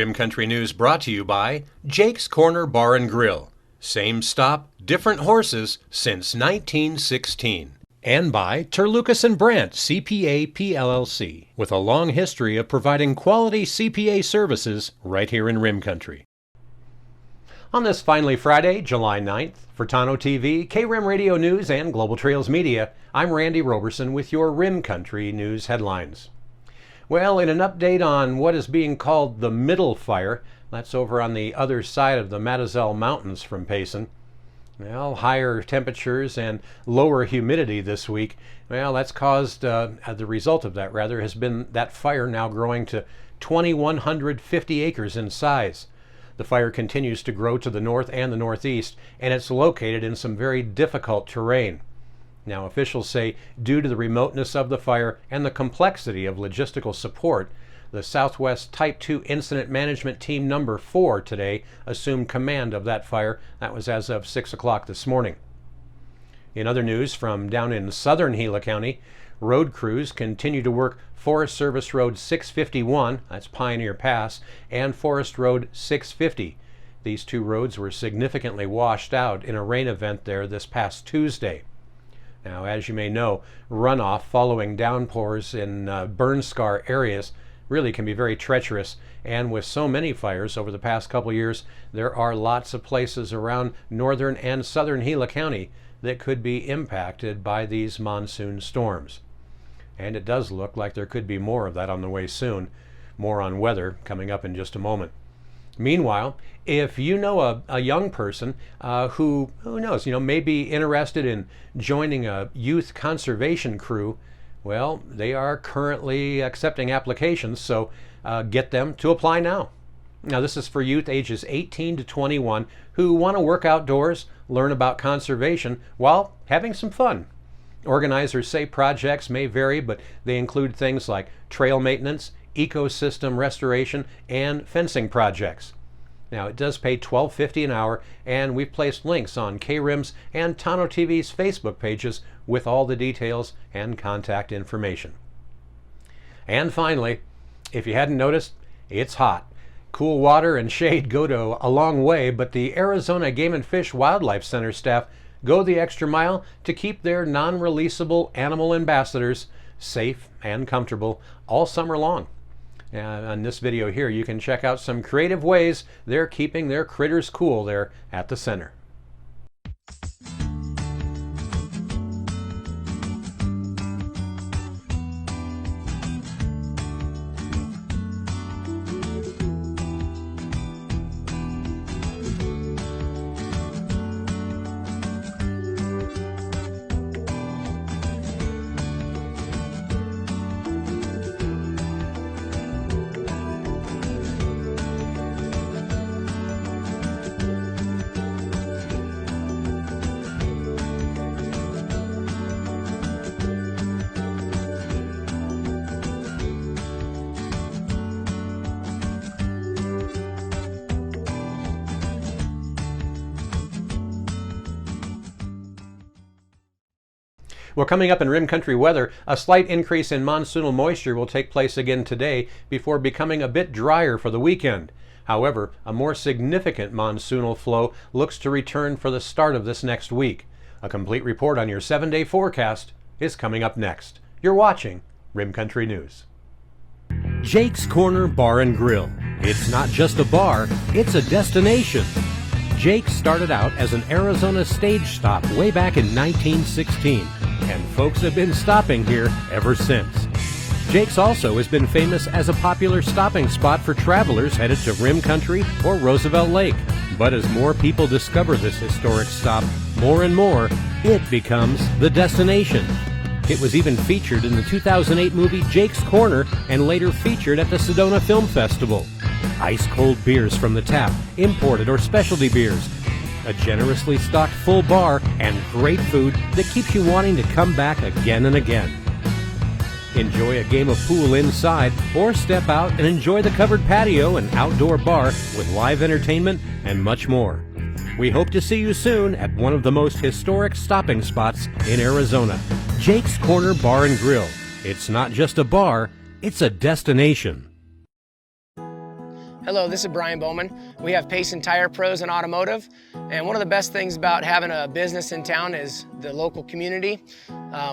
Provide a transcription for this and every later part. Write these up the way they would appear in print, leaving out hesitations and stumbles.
Rim Country News brought to you by Jake's Corner Bar and Grill. Same stop, different horses since 1916. And by Terlucas and Brandt, CPA PLLC, with a long history of providing quality CPA services right here in Rim Country. On this finally Friday, July 9th, for Tonto TV, K-Rim Radio News, and Global Trails Media, I'm Randy Roberson with your Rim Country News headlines. Well, in an update on what is being called the Middle Fire, that's over on the other side of the Mazatzal Mountains from Payson. Well, higher temperatures and lower humidity this week, well, that's caused, the result of that rather, has been that fire now growing to 2,150 acres in size. The fire continues to grow to the north and the northeast, and it's located in some very difficult terrain. Now, officials say due to the remoteness of the fire and the complexity of logistical support, the Southwest Type 2 Incident Management Team Number 4 today assumed command of that fire. That was as of 6 o'clock this morning. In other news from down in southern Gila County, road crews continue to work Forest Service Road 651, that's Pioneer Pass, and Forest Road 650. These two roads were significantly washed out in a rain event there this past Tuesday. Now, as you may know, runoff following downpours in burn scar areas really can be very treacherous, and with so many fires over the past couple years, there are lots of places around northern and southern Gila County that could be impacted by these monsoon storms. And it does look like there could be more of that on the way soon. More on weather coming up in just a moment. Meanwhile, if you know a young person who knows, may be interested in joining a youth conservation crew, well, they are currently accepting applications, so get them to apply now. Now, this is for youth ages 18 to 21 who want to work outdoors, learn about conservation while having some fun. Organizers say projects may vary, but they include things like trail maintenance, ecosystem restoration, and fencing projects. Now, it does pay $12.50 an hour, and we've placed links on K-Rim's and Tonto TV's Facebook pages with all the details and contact information. And finally, if you hadn't noticed, it's hot. Cool water and shade go to a long way, but the Arizona Game and Fish Wildlife Center staff go the extra mile to keep their non-releasable animal ambassadors safe and comfortable all summer long. On this video here, you can check out some creative ways they're keeping their critters cool there at the center. Well, coming up in Rim Country weather, a slight increase in monsoonal moisture will take place again today before becoming a bit drier for the weekend. However, a more significant monsoonal flow looks to return for the start of this next week. A complete report on your 7-day forecast is coming up next. You're watching Rim Country News. Jake's Corner Bar and Grill. It's not just a bar, it's a destination. Jake started out as an Arizona stage stop way back in 1916, and folks have been stopping here ever since. Jake's also has been famous as a popular stopping spot for travelers headed to Rim Country or Roosevelt Lake. But as more people discover this historic stop, more and more, it becomes the destination. It was even featured in the 2008 movie Jake's Corner and later featured at the Sedona Film Festival. Ice-cold beers from the tap, imported or specialty beers, a generously stocked full bar, and great food that keeps you wanting to come back again and again. Enjoy a game of pool inside or step out and enjoy the covered patio and outdoor bar with live entertainment and much more. We hope to see you soon at one of the most historic stopping spots in Arizona, Jake's Corner Bar and Grill. It's not just a bar, it's a destination. Hello, this is Brian Bowman. We have Payson Tire Pros and Automotive, and one of the best things about having a business in town is the local community.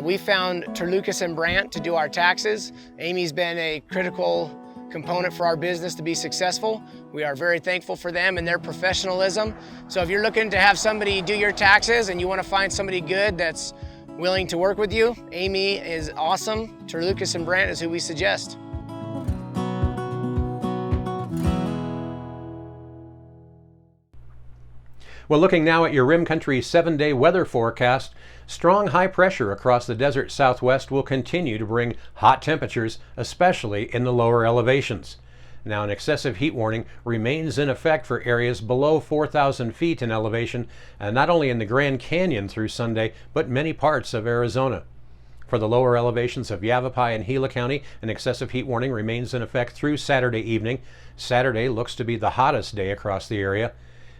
We found Terlucas and Brandt to do our taxes. Amy's been a critical component for our business to be successful. We are very thankful for them and their professionalism. So if you're looking to have somebody do your taxes and you want to find somebody good that's willing to work with you, Amy is awesome. Terlucas and Brandt is who we suggest. Well, looking now at your Rim Country 7-day weather forecast, strong high pressure across the desert southwest will continue to bring hot temperatures, especially in the lower elevations. Now, an excessive heat warning remains in effect for areas below 4,000 feet in elevation, not only in the Grand Canyon through Sunday, but many parts of Arizona. For the lower elevations of Yavapai and Gila County, an excessive heat warning remains in effect through Saturday evening. Saturday looks to be the hottest day across the area.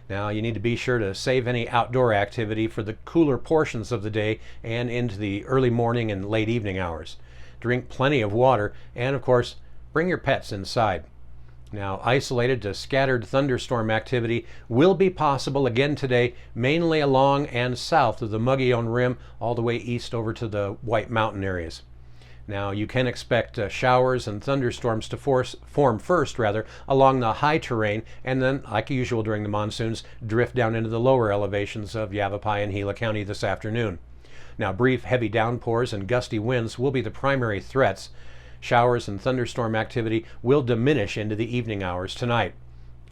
Now, you need to be sure to save any outdoor activity for the cooler portions of the day and into the early morning and late evening hours. Drink plenty of water and, of course, bring your pets inside. Now, isolated to scattered thunderstorm activity will be possible again today, mainly along and south of the Mogollon Rim, all the way east over to the White Mountain areas. Now, you can expect showers and thunderstorms to form first along the high terrain, and then, like usual during the monsoons, drift down into the lower elevations of Yavapai and Gila County this afternoon. Now, brief heavy downpours and gusty winds will be the primary threats. Showers and thunderstorm activity will diminish into the evening hours tonight.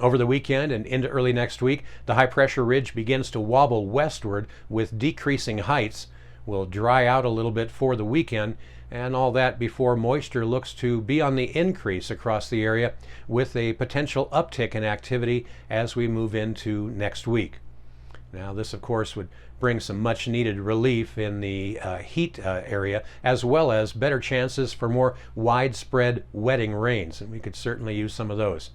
Over the weekend and into early next week, the high pressure ridge begins to wobble westward with decreasing heights. Will dry out a little bit for the weekend, and all that before moisture looks to be on the increase across the area, with a potential uptick in activity as we move into next week. Now, this of course would bring some much needed relief in the heat area, as well as better chances for more widespread wetting rains, and we could certainly use some of those.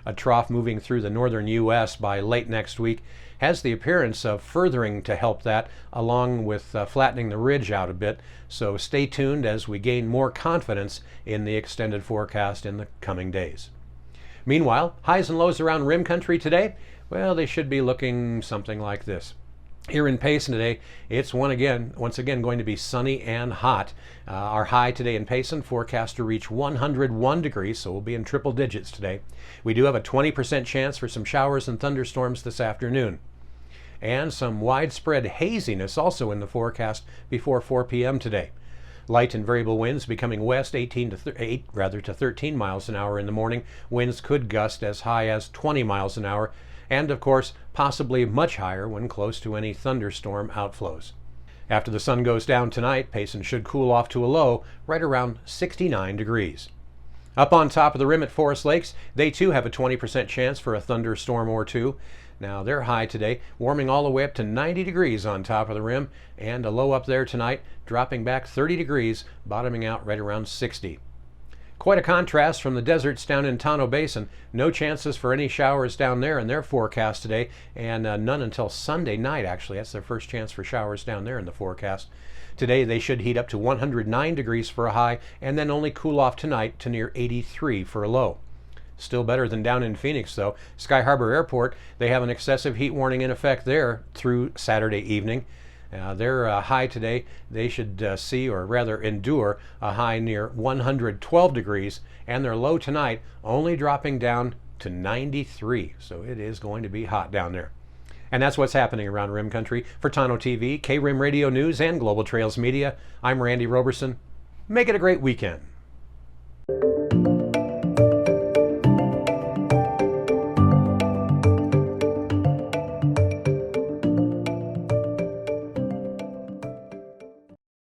A trough moving through the northern U.S. by late next week has the appearance of furthering to help that, along with flattening the ridge out a bit. So stay tuned as we gain more confidence in the extended forecast in the coming days. Meanwhile, highs and lows around Rim Country today, well, they should be looking something like this. Here in Payson today, it's once again going to be sunny and hot. Our high today in Payson forecast to reach 101 degrees, so we'll be in triple digits today. We do have a 20% chance for some showers and thunderstorms this afternoon. And some widespread haziness also in the forecast before 4 p.m. today. Light and variable winds becoming west 8 to 13 miles an hour in the morning. Winds could gust as high as 20 miles an hour, and of course possibly much higher when close to any thunderstorm outflows. After the sun goes down tonight, Payson should cool off to a low right around 69 degrees. Up on top of the rim at Forest Lakes, they too have a 20% chance for a thunderstorm or two. Now, they're high today, warming all the way up to 90 degrees on top of the rim, and a low up there tonight, dropping back 30 degrees, bottoming out right around 60. Quite a contrast from the deserts down in Tonto Basin. No chances for any showers down there in their forecast today, and none until Sunday night, actually. That's their first chance for showers down there in the forecast. Today, they should heat up to 109 degrees for a high, and then only cool off tonight to near 83 for a low. Still better than down in Phoenix, though. Sky Harbor Airport, they have an excessive heat warning in effect there through Saturday evening. Their high today, they should see, or rather endure, a high near 112 degrees, and their low tonight only dropping down to 93. So it is going to be hot down there. And that's what's happening around Rim Country. For Tonto TV, K-Rim Radio News, and Global Trails Media, I'm Randy Roberson. Make it a great weekend.